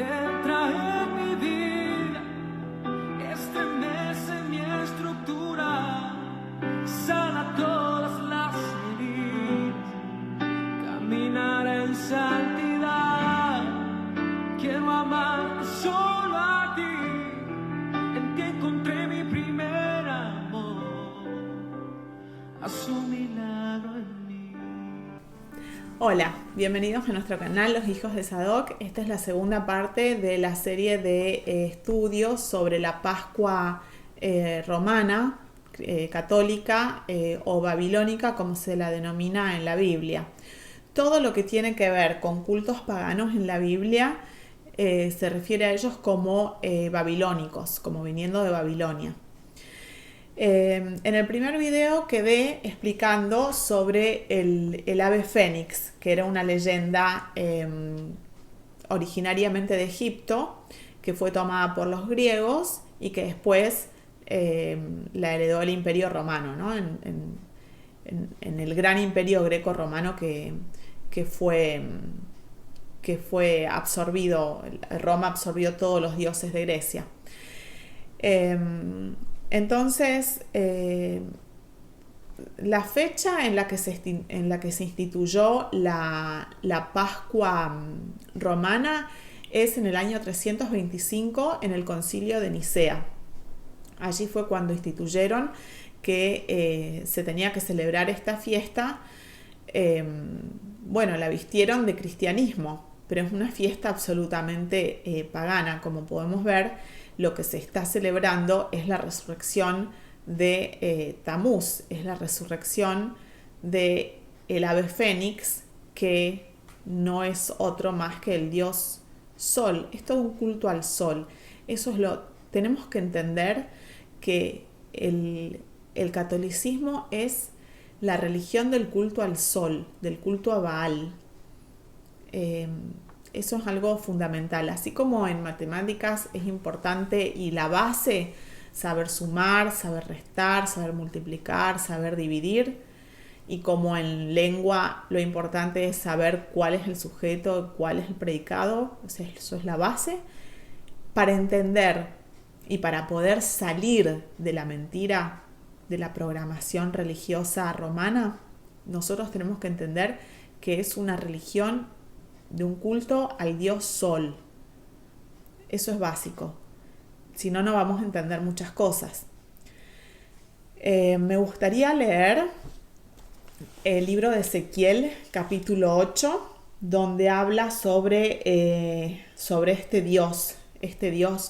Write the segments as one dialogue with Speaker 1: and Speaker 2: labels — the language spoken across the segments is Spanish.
Speaker 1: entra en mi vida, estremece mi estructura, sana todas las heridas, caminar en santidad. Quiero amar solo a ti, en ti encontré mi primer amor, haz un milagro en mí.
Speaker 2: Hola, bienvenidos a nuestro canal Los Hijos de Sadoc. Esta es la segunda parte de la serie de estudios sobre la Pascua romana, católica o babilónica, como se la denomina en la Biblia. Todo lo que tiene que ver con cultos paganos en la Biblia se refiere a ellos como babilónicos, como viniendo de Babilonia. En el primer video quedé explicando sobre el ave fénix, que era una leyenda originariamente de Egipto, que fue tomada por los griegos y que después la heredó el Imperio Romano, ¿no? En el gran imperio greco-romano que fue absorbido. Roma absorbió todos los dioses de Grecia. Entonces, la fecha en la que se instituyó la Pascua romana es en el año 325 en el Concilio de Nicea. Allí fue cuando instituyeron que se tenía que celebrar esta fiesta. La vistieron de cristianismo, pero es una fiesta absolutamente pagana. Como podemos ver, lo que se está celebrando es la resurrección de Tamuz, es la resurrección de el ave fénix, que no es otro más que el dios Sol. Es todo un culto al Sol. Tenemos que entender que el catolicismo es la religión del culto al Sol, del culto a Baal. Eso es algo fundamental. Así como en matemáticas es importante y la base, saber sumar, saber restar, saber multiplicar, saber dividir. Y como en lengua lo importante es saber cuál es el sujeto, cuál es el predicado. O sea, eso es la base. Para entender y para poder salir de la mentira de la programación religiosa romana, nosotros tenemos que entender que es una religión de un culto al dios Sol. Eso es básico. Si no, no vamos a entender muchas cosas. Me gustaría leer el libro de Ezequiel, capítulo 8, donde habla sobre este dios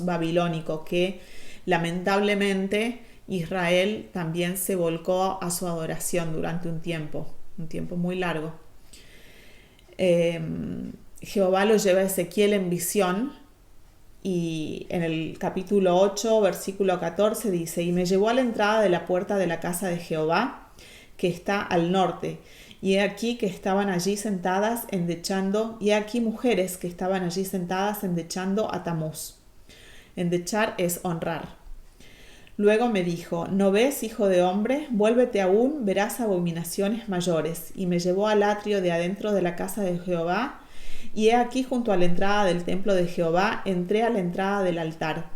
Speaker 2: babilónico, que lamentablemente Israel también se volcó a su adoración durante un tiempo muy largo. Jehová lo lleva a Ezequiel en visión, y en el capítulo 8, versículo 14 dice: y me llevó a la entrada de la puerta de la casa de Jehová, que está al norte, y he aquí que estaban allí sentadas endechando, y he aquí mujeres que estaban allí sentadas endechando a Tamuz. Endechar es honrar. Luego me dijo: ¿no ves, hijo de hombre? Vuélvete aún, verás abominaciones mayores. Y me llevó al atrio de adentro de la casa de Jehová, y he aquí junto a la entrada del templo de Jehová, entré a la entrada del altar,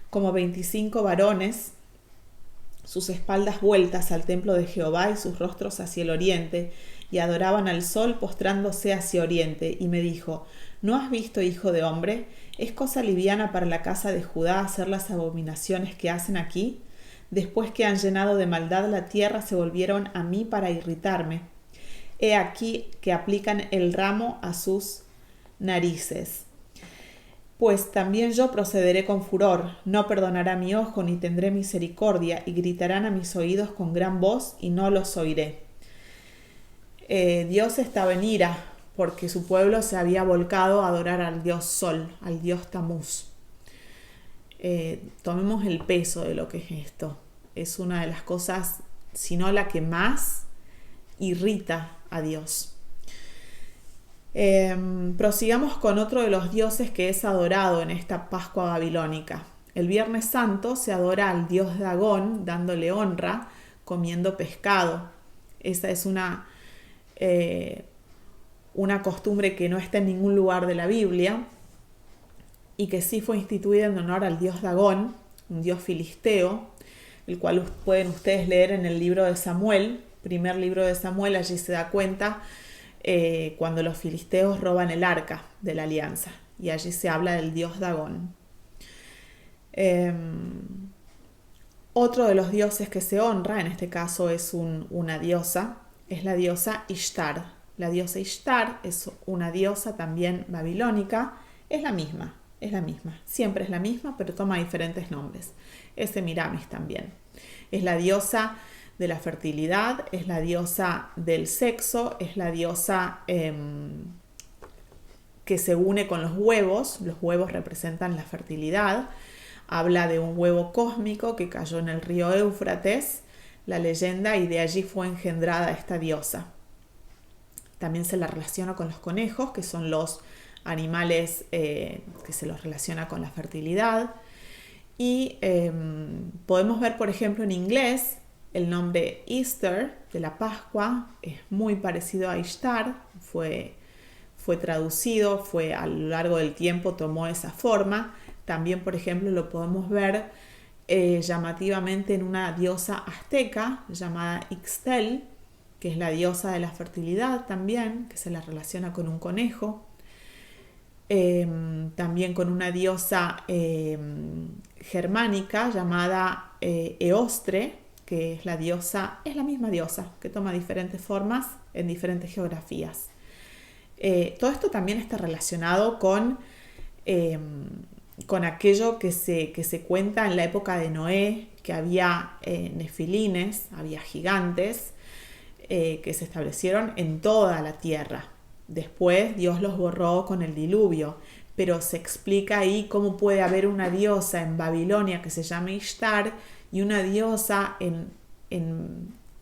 Speaker 2: como 25 varones, sus espaldas vueltas al templo de Jehová y sus rostros hacia el oriente, y adoraban al sol postrándose hacia oriente. Y me dijo: ¿no has visto, hijo de hombre? ¿Es cosa liviana para la casa de Judá hacer las abominaciones que hacen aquí? Después que han llenado de maldad la tierra, se volvieron a mí para irritarme. He aquí que aplican el ramo a sus narices. Pues también yo procederé con furor, no perdonará mi ojo ni tendré misericordia, y gritarán a mis oídos con gran voz y no los oiré. Dios estaba en ira porque su pueblo se había volcado a adorar al dios Sol, al dios Tamuz. Tomemos el peso de lo que es esto. Es una de las cosas, si no la que más irrita a Dios. Prosigamos con otro de los dioses que es adorado en esta Pascua babilónica. El Viernes Santo se adora al dios Dagón, dándole honra, comiendo pescado. Esa es una costumbre que no está en ningún lugar de la Biblia. y que sí fue instituida en honor al dios Dagón, un dios filisteo, el cual pueden ustedes leer en el libro de Samuel, primer libro de Samuel. Allí se da cuenta cuando los filisteos roban el arca de la alianza, y allí se habla del dios Dagón. Otro de los dioses que se honra, en este caso es una diosa, es la diosa Ishtar. La diosa Ishtar es una diosa también babilónica, es la misma, siempre es la misma, pero toma diferentes nombres. Es Semiramis también. Es la diosa de la fertilidad, es la diosa del sexo, es la diosa que se une con los huevos representan la fertilidad. Habla de un huevo cósmico que cayó en el río Éufrates, la leyenda, y de allí fue engendrada esta diosa. También se la relaciona con los conejos, que son los animales que se los relaciona con la fertilidad. Y podemos ver, por ejemplo, en inglés, el nombre Easter, de la Pascua, es muy parecido a Ishtar, fue traducido, a lo largo del tiempo tomó esa forma. También, por ejemplo, lo podemos ver llamativamente en una diosa azteca llamada Ixtel, que es la diosa de la fertilidad también, que se la relaciona con un conejo. También con una diosa germánica llamada Eostre, que es la misma diosa, que toma diferentes formas en diferentes geografías. Todo esto también está relacionado con aquello que se cuenta en la época de Noé, que había nefilines, había gigantes que se establecieron en toda la tierra. Después Dios los borró con el diluvio, pero se explica ahí cómo puede haber una diosa en Babilonia que se llama Ishtar y una diosa en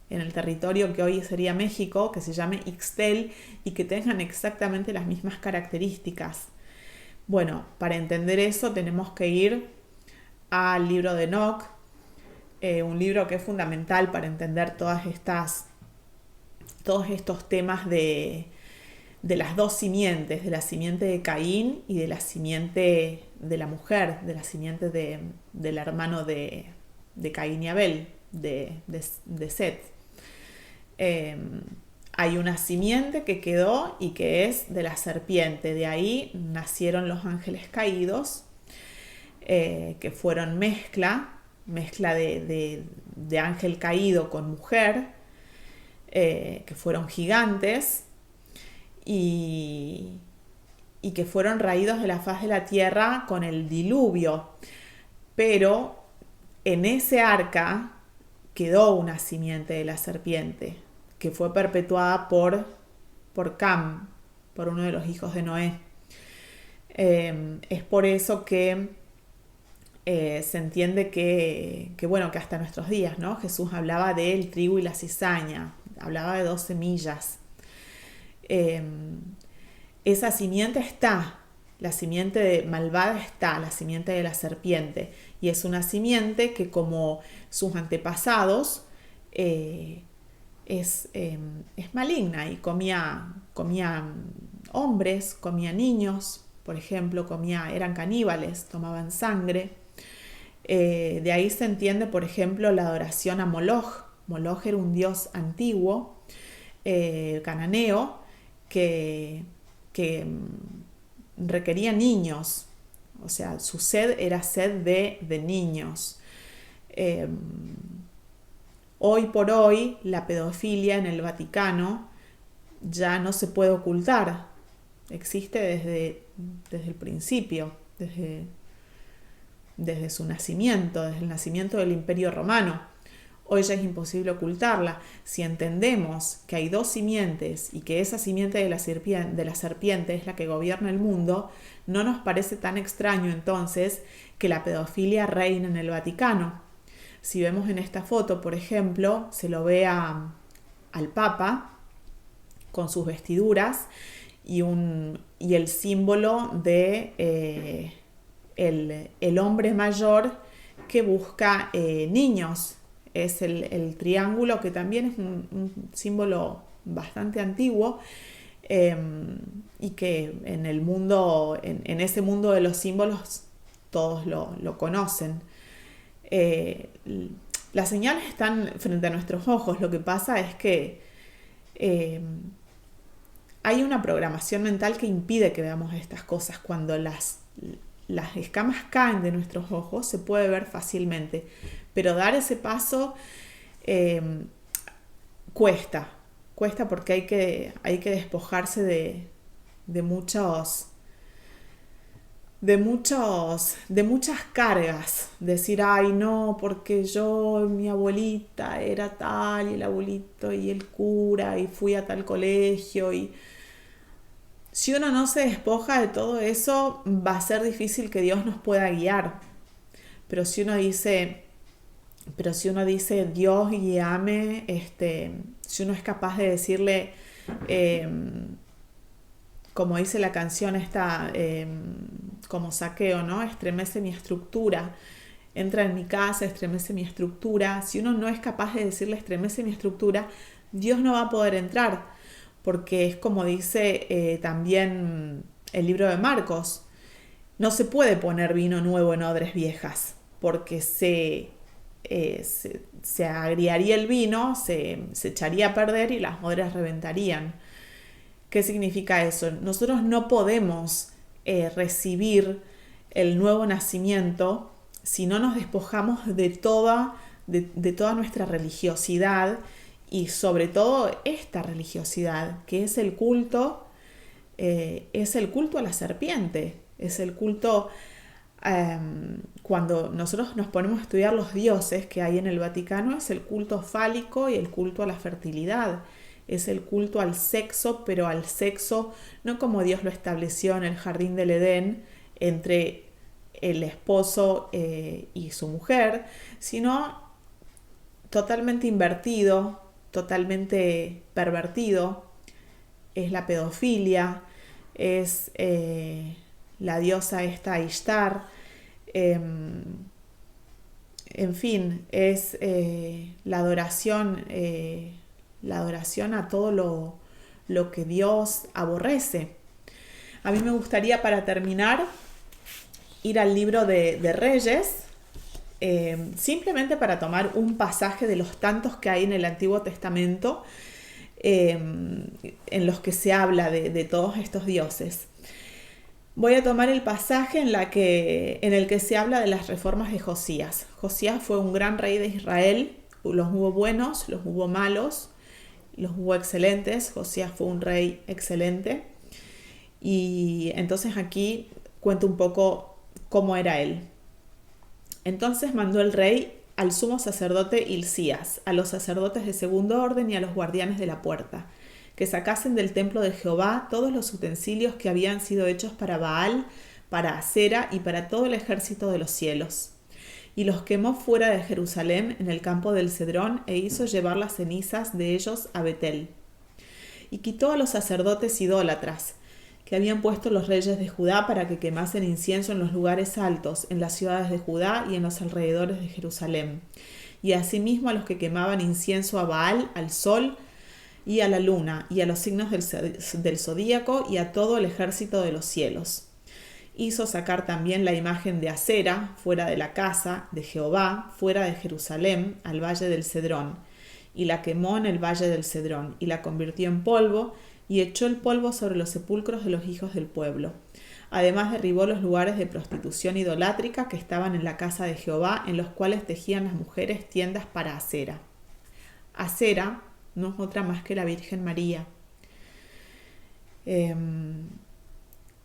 Speaker 2: el territorio que hoy sería México, que se llame Ixtel, y que tengan exactamente las mismas características. Bueno, para entender eso tenemos que ir al libro de Enoc, un libro que es fundamental para entender todos estos temas de las dos simientes, de la simiente de Caín y de la simiente de la mujer, de la simiente del hermano de Caín y Abel, de Set. Hay una simiente que quedó y que es de la serpiente. De ahí nacieron los ángeles caídos, que fueron mezcla de ángel caído con mujer, que fueron gigantes y que fueron raídos de la faz de la tierra con el diluvio. Pero en ese arca quedó una simiente de la serpiente, que fue perpetuada por Cam, por uno de los hijos de Noé. Es por eso que se entiende que hasta nuestros días, ¿no? Jesús hablaba del trigo y la cizaña, hablaba de 2 semillas. Esa simiente está, la simiente malvada está, la simiente de la serpiente, y es una simiente que, como sus antepasados, es maligna, y comía hombres, comía niños, por ejemplo, eran caníbales, tomaban sangre. De ahí se entiende, por ejemplo, la adoración a Moloch. Moloch era un dios antiguo, cananeo, que requería niños, o sea, su sed era sed de niños. Hoy por hoy la pedofilia en el Vaticano ya no se puede ocultar, existe desde el principio, desde su nacimiento, desde el nacimiento del Imperio Romano. Hoy ya es imposible ocultarla. Si entendemos que hay 2 simientes y que esa simiente de la serpiente es la que gobierna el mundo, no nos parece tan extraño entonces que la pedofilia reine en el Vaticano. Si vemos en esta foto, por ejemplo, se lo ve al Papa con sus vestiduras y el símbolo de el hombre mayor que busca niños. Es el triángulo, que también es un símbolo bastante antiguo, y que en el mundo, en ese mundo de los símbolos, todos lo conocen. Las señales están frente a nuestros ojos. Lo que pasa es que hay una programación mental que impide que veamos estas cosas. Cuando las escamas caen de nuestros ojos, se puede ver fácilmente. Pero dar ese paso cuesta porque hay que despojarse de muchas cargas. Decir, ay no, porque yo, mi abuelita era tal, y el abuelito y el cura, y fui a tal colegio. Y si uno no se despoja de todo eso, va a ser difícil que Dios nos pueda guiar. Pero si uno dice Dios guíame, si uno es capaz de decirle, como dice la canción esta, como Saqueo, ¿no? Estremece mi estructura, entra en mi casa, estremece mi estructura. Si uno no es capaz de decirle estremece mi estructura, Dios no va a poder entrar, porque es como dice también el libro de Marcos, no se puede poner vino nuevo en odres viejas, porque se agriaría el vino, se echaría a perder y las odres reventarían. ¿Qué significa eso? Nosotros no podemos recibir el nuevo nacimiento si no nos despojamos de toda nuestra religiosidad, y sobre todo esta religiosidad, que es el culto a la serpiente, es el culto. Cuando nosotros nos ponemos a estudiar los dioses que hay en el Vaticano, es el culto fálico y el culto a la fertilidad, es el culto al sexo, pero al sexo no como Dios lo estableció en el jardín del Edén entre el esposo y su mujer, sino totalmente invertido, totalmente pervertido. Es la pedofilia, es la diosa esta Ishtar, en fin, es la adoración a todo lo que Dios aborrece. A mí me gustaría, para terminar, ir al libro de Reyes, simplemente para tomar un pasaje de los tantos que hay en el Antiguo Testamento, en los que se habla de todos estos dioses. Voy a tomar el pasaje en el que se habla de las reformas de Josías. Josías fue un gran rey de Israel. Los hubo buenos, los hubo malos, los hubo excelentes. Josías fue un rey excelente. Y entonces aquí cuento un poco cómo era él. Entonces mandó el rey al sumo sacerdote Hilcías, a los sacerdotes de segundo orden y a los guardianes de la puerta, que sacasen del templo de Jehová todos los utensilios que habían sido hechos para Baal, para Acera y para todo el ejército de los cielos. Y los quemó fuera de Jerusalén en el campo del Cedrón, e hizo llevar las cenizas de ellos a Betel. Y quitó a los sacerdotes idólatras, que habían puesto los reyes de Judá para que quemasen incienso en los lugares altos, en las ciudades de Judá y en los alrededores de Jerusalén. Y asimismo a los que quemaban incienso a Baal, al sol y a la luna, y a los signos del zodíaco, y a todo el ejército de los cielos. Hizo sacar también la imagen de Acera fuera de la casa de Jehová, fuera de Jerusalén, al valle del Cedrón, y la quemó en el valle del Cedrón, y la convirtió en polvo, y echó el polvo sobre los sepulcros de los hijos del pueblo. Además derribó los lugares de prostitución idolátrica que estaban en la casa de Jehová, en los cuales tejían las mujeres tiendas para Acera. Acera no es otra más que la Virgen María.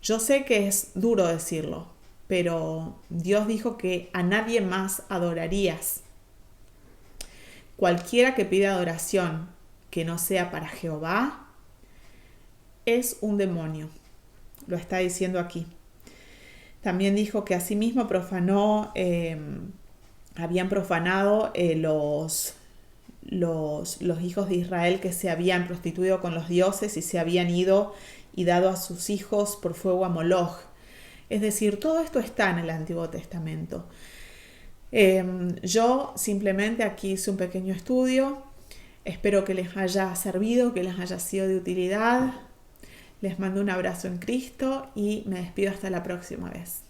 Speaker 2: Yo sé que es duro decirlo, pero Dios dijo que a nadie más adorarías. Cualquiera que pida adoración que no sea para Jehová es un demonio. Lo está diciendo aquí. También dijo que asimismo habían profanado los hijos de Israel, que se habían prostituido con los dioses y se habían ido y dado a sus hijos por fuego a Moloch. Es decir, todo esto está en el Antiguo Testamento. Yo simplemente aquí hice un pequeño estudio. Espero que les haya servido, que les haya sido de utilidad. Les mando un abrazo en Cristo y me despido hasta la próxima vez.